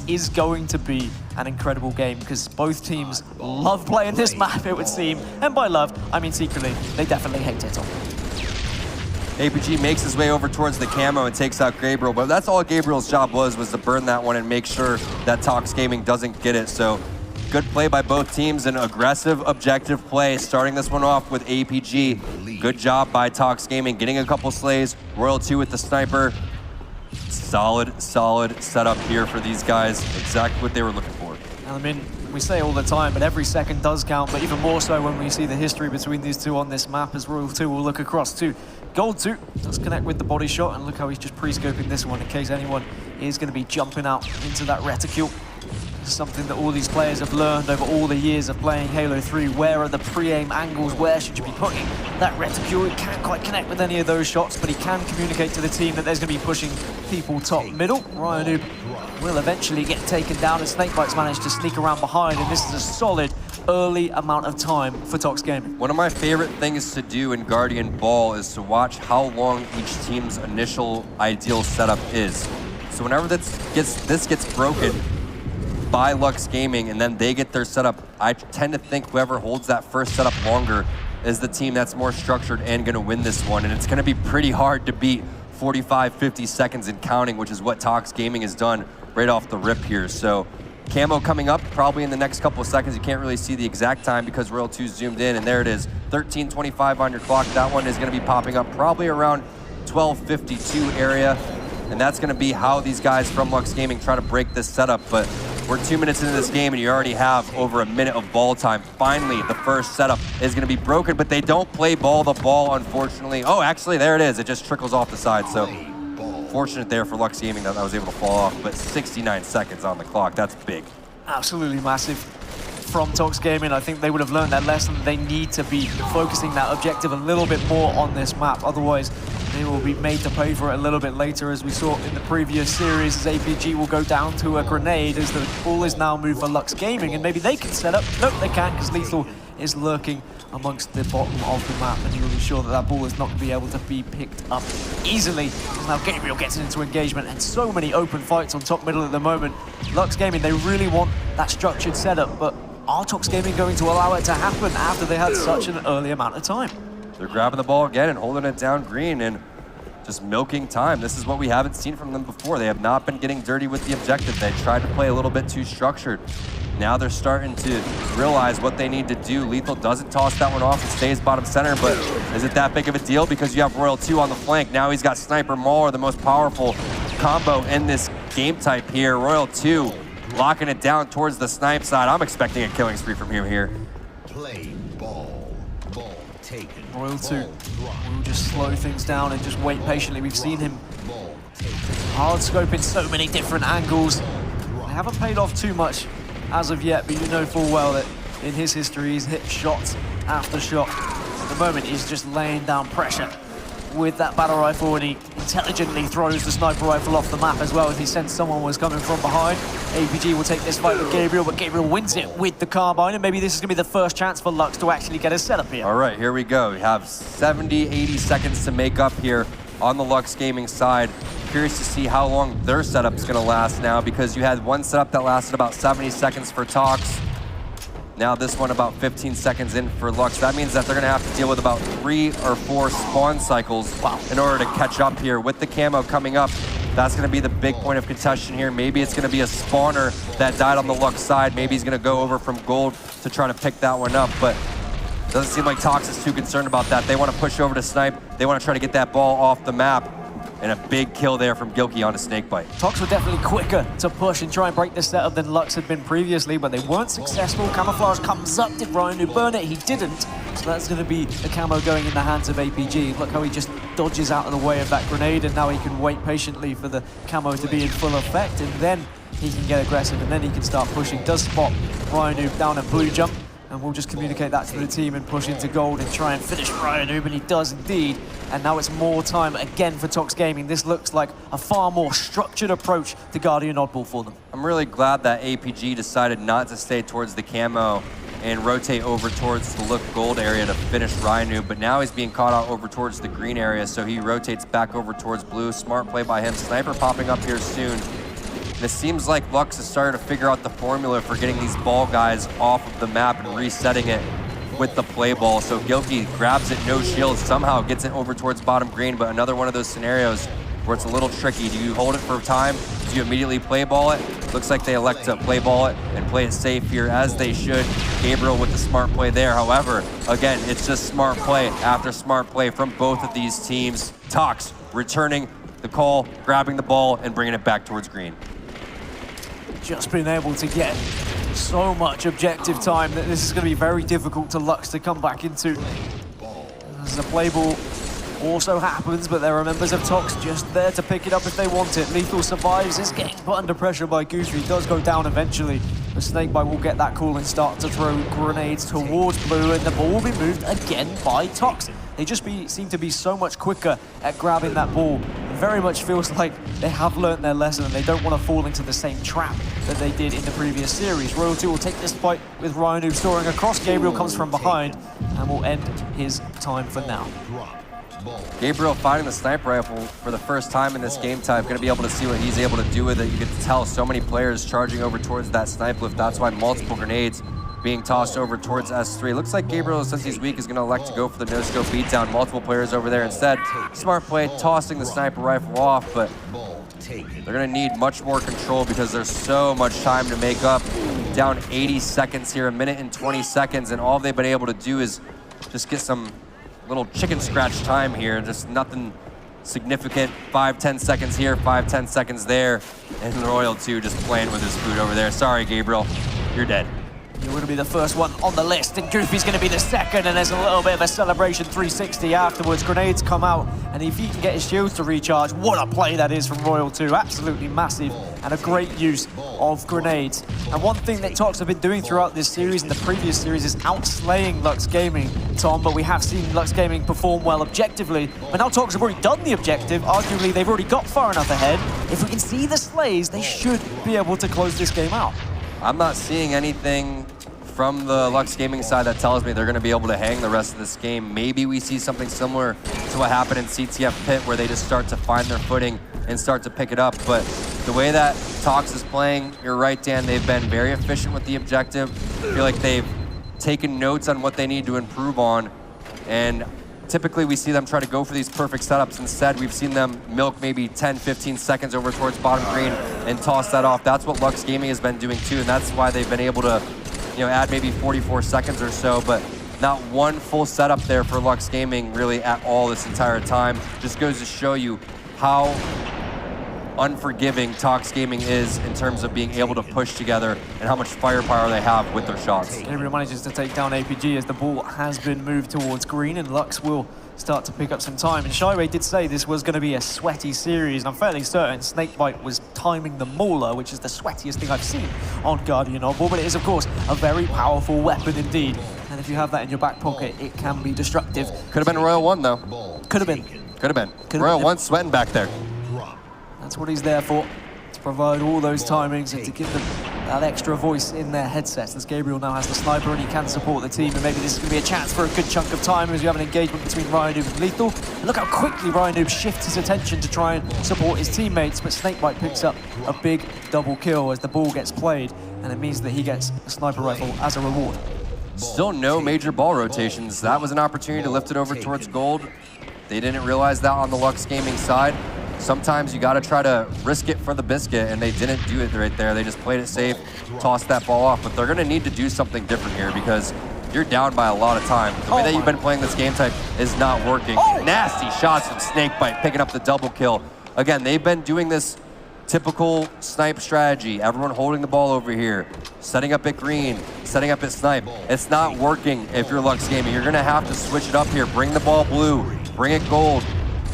is going to be an incredible game because both teams love playing this map, it would seem. And by love, I mean secretly, they definitely hate it. APG makes his way over towards the camo and takes out Gabriel, but that's all Gabriel's job was to burn that one and make sure that TOX Gaming doesn't get it. So good play by both teams, an aggressive, objective play, starting this one off with APG. Good job by TOX Gaming, getting a couple slays. Royal 2 with the sniper. Solid setup here for these guys. Exactly what they were looking for. I mean, we say all the time, but every second does count, but even more so when we see the history between these two on this map, as Royal 2 will look across to Gold 2. Does connect with the body shot, and look how he's just pre-scoping this one in case anyone is going to be jumping out into that reticule. Something that all these players have learned over all the years of playing Halo 3. Where are the pre-aim angles? Where should you be putting that reticule? He can't quite connect with any of those shots, but he can communicate to the team that there's going to be pushing people top middle. Ryan will eventually get taken down, and Snakebite's managed to sneak around behind, and this is a solid early amount of time for TOX Gaming. One of my favorite things to do in Guardian Ball is to watch how long each team's initial ideal setup is. So whenever this gets broken by Lux Gaming and then they get their setup, I tend to think whoever holds that first setup longer is the team that's more structured and going to win this one. And it's going to be pretty hard to beat 45, 50 seconds and counting, which is what TOX Gaming has done right off the rip here. So camo coming up probably in the next couple of seconds. You can't really see the exact time because Royal 2 zoomed in, and there it is, 13:25 on your clock. That one is going to be popping up probably around 12:52 area. And that's going to be how these guys from Lux Gaming try to break this setup. But we're 2 minutes into this game and you already have over a minute of ball time. Finally, the first setup is going to be broken, but they don't play ball the ball, unfortunately. Oh, actually, there it is. It just trickles off the side. So fortunate there for Lux Gaming that I was able to fall off, but 69 seconds on the clock. That's big. Absolutely massive from TOX Gaming. I think they would have learned that lesson. They need to be focusing that objective a little bit more on this map. Otherwise, they will be made to pay for it a little bit later, as we saw in the previous series, as APG will go down to a grenade as the ball is now moved for Lux Gaming, and maybe they can set up. Nope, they can't, because Lxthul is lurking amongst the bottom of the map, and he will ensure that that ball is not going to be able to be picked up easily. Now Gabriel gets into engagement, and so many open fights on top middle at the moment. Lux Gaming, they really want that structured setup, but are TOX Gaming going to allow it to happen after they had such an early amount of time? They're grabbing the ball again and holding it down green and just milking time. This is what we haven't seen from them before. They have not been getting dirty with the objective. They tried to play a little bit too structured. Now they're starting to realize what they need to do. Lxthul doesn't toss that one off and stays bottom center, but is it that big of a deal? Because you have Royal 2 on the flank. Now he's got Sniper Mauler, the most powerful combo in this game type here. Royal 2 locking it down towards the snipe side. I'm expecting a killing spree from him here. Play ball. Ball taken. Royal 2 will just slow things down and just wait patiently. We've seen him hard scoping so many different angles. They haven't paid off too much as of yet, but you know full well that in his history he's hit shot after shot. At the moment he's just laying down pressure with that battle rifle, and he intelligently throws the sniper rifle off the map as well as he sensed someone was coming from behind. APG will take this fight with Gabriel, but Gabriel wins it with the carbine, and maybe this is going to be the first chance for Lux to actually get a setup here. All right, here we go. We have 70, 80 seconds to make up here on the Lux Gaming side. Curious to see how long their setup is going to last now, because you had one setup that lasted about 70 seconds for TOX. Now this one about 15 seconds in for Lux. That means that they're gonna have to deal with about 3 or 4 spawn cycles in order to catch up here. With the camo coming up, that's gonna be the big point of contention here. Maybe it's gonna be a spawner that died on the Lux side. Maybe he's gonna go over from gold to try to pick that one up, but it doesn't seem like TOX is too concerned about that. They wanna push over to snipe. They wanna try to get that ball off the map. And a big kill there from Gilkey on a snakebite. TOX were definitely quicker to push and try and break this setup than Lux had been previously, but they weren't successful. Camouflage comes up. Did Ryan burn it? He didn't. So that's going to be the camo going in the hands of APG. Look how he just dodges out of the way of that grenade, and now he can wait patiently for the camo to be in full effect, and then he can get aggressive, and then he can start pushing. Does spot Ryan down a blue jump, and we'll just communicate that to the team and push into gold and try and finish Ryan, and he does indeed. And now it's more time again for TOX Gaming. This looks like a far more structured approach to Guardian Oddball for them. I'm really glad that APG decided not to stay towards the camo and rotate over towards the look gold area to finish Ryan, but now he's being caught out over towards the green area, so he rotates back over towards blue. Smart play by him. Sniper popping up here soon. And it seems like Lux is starting to figure out the formula for getting these ball guys off of the map and resetting it with the play ball. So Gilkey grabs it, no shield, somehow gets it over towards bottom green, but another one of those scenarios where it's a little tricky. Do you hold it for time? Do you immediately play ball it? Looks like they elect to play ball it and play it safe here, as they should. Gabriel with the smart play there. However, again, it's just smart play after smart play from both of these teams. TOX returning the call, grabbing the ball, and bringing it back towards green. Just been able to get so much objective time that this is going to be very difficult to Lux to come back into. As the play ball also happens, but there are members of TOX just there to pick it up if they want it. Lxthul survives, is getting put under pressure by Goose. He does go down eventually. The Snakebite will get that call and start to throw grenades towards blue, and the ball will be moved again by TOX. They just seem to be so much quicker at grabbing that ball. It very much feels like they have learned their lesson and they don't want to fall into the same trap that they did in the previous series. Royalty will take this fight with Ryan soaring across. Gabriel comes from behind and will end his time for now. Gabriel finding the sniper rifle for the first time in this game type, going to be able to see what he's able to do with it. You can tell so many players charging over towards that snipe lift. That's why multiple grenades being tossed over towards S3. Looks like Gabriel, since he's weak, is going to elect to go for the no-scope beatdown. Multiple players over there instead. Smart play, tossing the sniper rifle off, but they're going to need much more control because there's so much time to make up. Down 80 seconds here, 1 minute and 20 seconds, and all they've been able to do is just get some little chicken scratch time here, just nothing significant. 5-10 seconds here, 5-10 seconds there, and Royal 2 just playing with his food over there. Sorry, Gabriel, you're dead. You're going to be the first one on the list, and Goofy's going to be the second, and there's a little bit of a celebration 360 afterwards. Grenades come out, and if he can get his shields to recharge, what a play that is from Royal 2. Absolutely massive, and a great use of grenades. And one thing that TOX have been doing throughout this series and the previous series is outslaying Lux Gaming, Tom, but we have seen Lux Gaming perform well objectively. But now TOX have already done the objective. Arguably, they've already got far enough ahead. If we can see the slays, they should be able to close this game out. I'm not seeing anything from the Lux Gaming side that tells me they're going to be able to hang the rest of this game. Maybe we see something similar to what happened in CTF Pit, where they just start to find their footing and start to pick it up. But the way that TOX is playing, you're right, Dan, they've been very efficient with the objective. I feel like they've taken notes on what they need to improve on. And typically we see them try to go for these perfect setups. Instead, we've seen them milk maybe 10, 15 seconds over towards bottom green and toss that off. That's what Lux Gaming has been doing too, and that's why they've been able to, you know, add maybe 44 seconds or so, but not one full setup there for Lux Gaming really at all this entire time. Just goes to show you how unforgiving TOX Gaming is in terms of being able to push together and how much firepower they have with their shots. Gabriel manages to take down APG as the ball has been moved towards green, and Lux will start to pick up some time. And Shyway did say this was going to be a sweaty series, and I'm fairly certain Snakebite was timing the Mauler, which is the sweatiest thing I've seen on Guardian Oddball, but it is, of course, a very powerful weapon indeed. And if you have that in your back pocket, it can be destructive. Could have been Royal 1, though. Could have been. Could have been. Royal 1 sweating back there. That's what he's there for, to provide all those timings and to give them that extra voice in their headsets, as Gabriel now has the sniper and he can support the team, and maybe this is going to be a chance for a good chunk of time as we have an engagement between Ryan and Lxthul. And look how quickly Ryan shifts his attention to try and support his teammates, but Snakebite picks up a big double kill as the ball gets played, and it means that he gets a sniper rifle as a reward. Still no major ball rotations. That was an opportunity to lift it over towards gold. They didn't realize that on the Lux Gaming side. Sometimes you got to try to risk it for the biscuit, and they didn't do it right there. They just played it safe, tossed that ball off. But they're going to need to do something different here because you're down by a lot of time. The way that you've been playing this game type is not working. Nasty shots from Snakebite, picking up the double kill. Again, they've been doing this typical snipe strategy. Everyone holding the ball over here, setting up at green, setting up at snipe. It's not working if you're Lux Gaming. You're going to have to switch it up here. Bring the ball blue, bring it gold.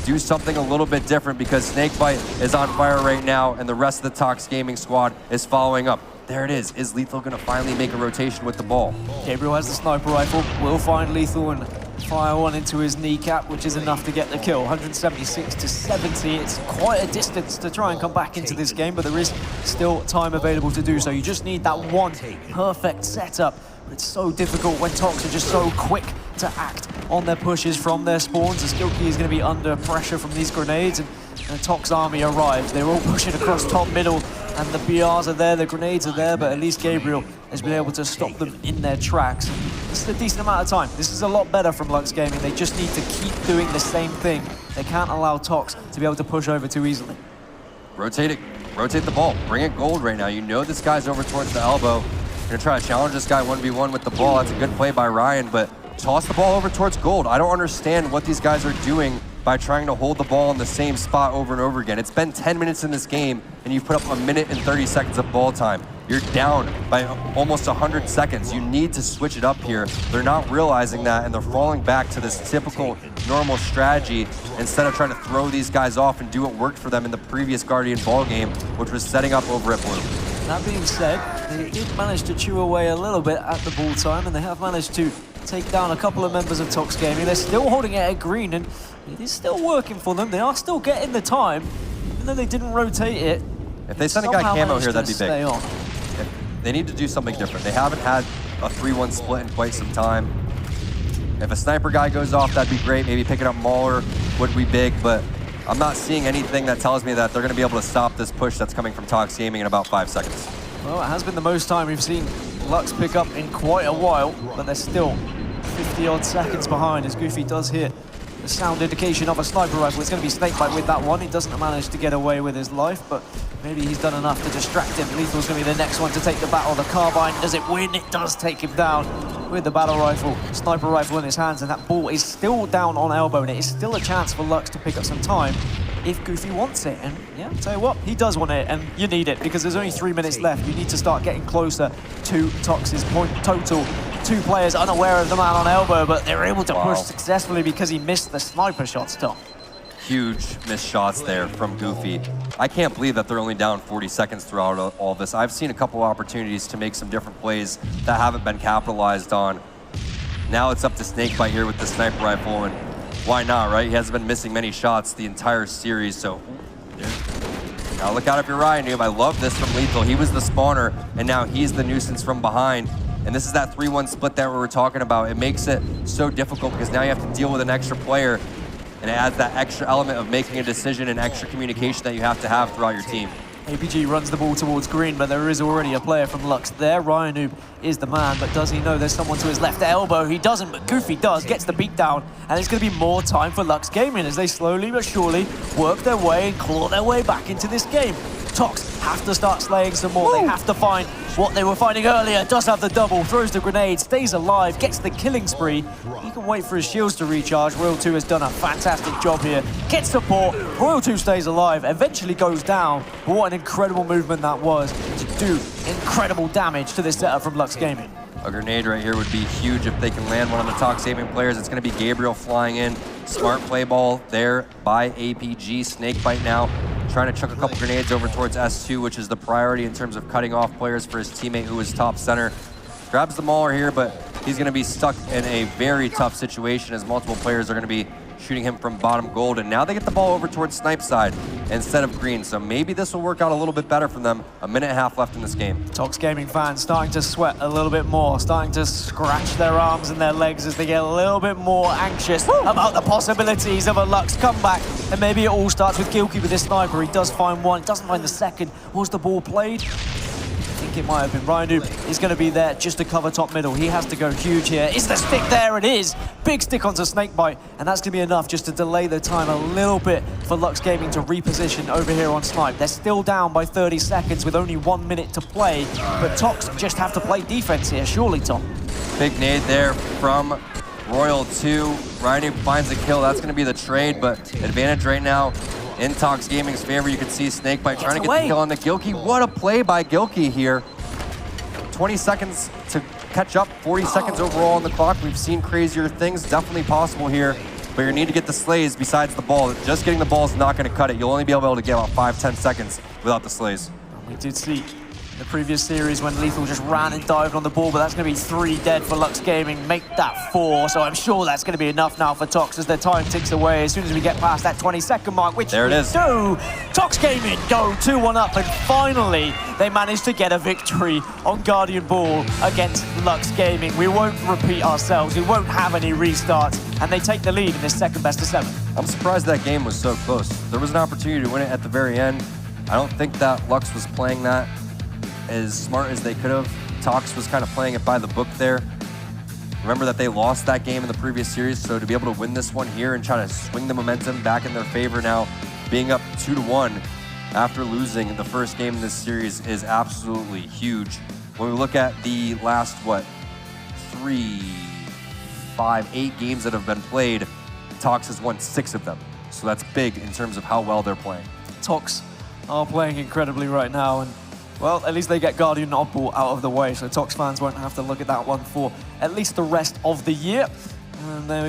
Do something a little bit different because Snakebite is on fire right now and the rest of the TOX Gaming squad is following up. There it is. Is Lxthul going to finally make a rotation with the ball? Gabriel has the sniper rifle, will find Lxthul and fire one into his kneecap, which is enough to get the kill. 176 to 70. It's quite a distance to try and come back into this game, but there is still time available to do so. You just need that one perfect setup. It's so difficult when TOX are just so quick to act on their pushes from their spawns. As Gilkey is going to be under pressure from these grenades, and the TOX army arrives. They're all pushing across top middle, and the BRs are there, the grenades are there, but at least Gabriel has been able to stop them in their tracks. This is a decent amount of time. This is a lot better from Lux Gaming. They just need to keep doing the same thing. They can't allow TOX to be able to push over too easily. Rotate it. Rotate the ball. Bring it gold right now. You know this guy's over towards the elbow. You're gonna try to challenge this guy 1v1 with the ball. That's a good play by Ryan, but toss the ball over towards gold. I don't understand what these guys are doing by trying to hold the ball in the same spot over and over again. It's been 10 minutes in this game, and you've put up 1 minute and 30 seconds of ball time. You're down by almost 100 seconds. You need to switch it up here. They're not realizing that, and they're falling back to this typical normal strategy instead of trying to throw these guys off and do what worked for them in the previous Guardian ball game, which was setting up over at blue. That being said, they did manage to chew away a little bit at the ball time, and they have managed to take down a couple of members of TOX Gaming. They're still holding it at green, and it is still working for them. They are still getting the time, even though they didn't rotate it. If they send a guy camo here, that'd be big. On. They need to do something different. They haven't had a 3-1 split in quite some time. If a sniper guy goes off, that'd be great. Maybe picking up Mauler would be big, but I'm not seeing anything that tells me that they're gonna be able to stop this push that's coming from TOX Gaming in about 5 seconds. Well, it has been the most time we've seen Lux pick up in quite a while, but they're still 50-odd seconds behind as Goofy does hit the sound indication of a sniper rifle. It's going to be Snakebite with that one. He doesn't manage to get away with his life, but maybe he's done enough to distract him. Lxthul's going to be the next one to take the battle. The carbine, does it win? It does take him down with the battle rifle, sniper rifle in his hands, and that ball is still down on elbow, and it is still a chance for Lux to pick up some time if Goofy wants it. And yeah, I'll tell you what, he does want it, and you need it, because there's only 3 minutes left. You need to start getting closer to TOX's point total. 2 players unaware of the man on elbow, but they're able to push successfully because he missed the sniper shots, Tom. Huge missed shots there from Goofy. I can't believe that they're only down 40 seconds throughout all this. I've seen a couple opportunities to make some different plays that haven't been capitalized on. Now it's up to Snakebite here with the sniper rifle, and why not, right? He hasn't been missing many shots the entire series, so. Now look out if you're Ryan Noob. I love this from Lxthul. He was the spawner, and now he's the nuisance from behind. And this is that 3-1 split that we were talking about. It makes it so difficult because now you have to deal with an extra player, and it adds that extra element of making a decision and extra communication that you have to have throughout your team. APG runs the ball towards green, but there is already a player from Lux there. Ryan Noob is the man, but does he know there's someone to his left elbow? He doesn't, but Goofy does, gets the beat down, and it's going to be more time for Lux Gaming as they slowly but surely work their way and claw their way back into this game. TOX have to start slaying some more. They have to find what they were finding earlier. Does have the double, throws the grenade, stays alive, gets the killing spree. He can wait for his shields to recharge. Royal 2 has done a fantastic job here. Gets support, Royal 2 stays alive, eventually goes down. But what an incredible movement that was to do incredible damage to this setup from Lux Gaming. A grenade right here would be huge if they can land one on the TOX Gaming players. It's going to be Gabriel flying in. Smart play ball there by APG. Snakebite now trying to chuck a couple grenades over towards S2, which is the priority in terms of cutting off players for his teammate who is top center. Grabs the Mauler here, but he's going to be stuck in a very tough situation as multiple players are going to be shooting him from bottom gold, and now they get the ball over towards snipe side instead of green, so maybe this will work out a little bit better for them. 1.5 minutes left in this game. TOX Gaming fans starting to sweat a little bit more, starting to scratch their arms and their legs as they get a little bit more anxious about the possibilities of a Lux comeback. And maybe it all starts with Gilkey with this sniper. He does find one, doesn't find the second. Was the ball played? I think it might have been. Ryan Noob is going to be there just to cover top middle. He has to go huge here. Is the stick there? It is. Big stick onto Snakebite, and that's going to be enough just to delay the time a little bit for Lux Gaming to reposition over here on Snipe. They're still down by 30 seconds with only 1 minute to play, but TOX just have to play defense here, surely, Tom. Big nade there from Royal 2. Ryan Noob finds a kill. That's going to be the trade, but advantage right now in TOX Gaming's favor. You can see Snakebite trying to get the kill on the Gilkey. What a play by Gilkey here. 20 seconds to catch up, 40 seconds overall on the clock. We've seen crazier things, definitely possible here, but you need to get the slays besides the ball. Just getting the ball is not going to cut it. You'll only be able to get about 5-10 seconds without the slays. We did see the previous series when Lxthul just ran and dived on the ball, but that's going to be 3 dead for Lux Gaming. Make that 4, so I'm sure that's going to be enough now for TOX as their time ticks away. As soon as we get past that 20-second mark, which there it is. do, TOX Gaming go 2-1 up, and finally they managed to get a victory on Guardian Ball against Lux Gaming. We won't repeat ourselves, we won't have any restarts, and they take the lead in this second best of 7. I'm surprised that game was so close. There was an opportunity to win it at the very end. I don't think that Lux was playing that as smart as they could have. TOX was kind of playing it by the book there. Remember that they lost that game in the previous series, so to be able to win this one here and try to swing the momentum back in their favor now, being up 2-1 after losing the first game in this series is absolutely huge. When we look at the last, 3, 5, 8 games that have been played, TOX has won 6 of them. So that's big in terms of how well they're playing. TOX are playing incredibly right now, and well, at least they get Guardian Oddball out of the way, so TOX fans won't have to look at that one for at least the rest of the year. And they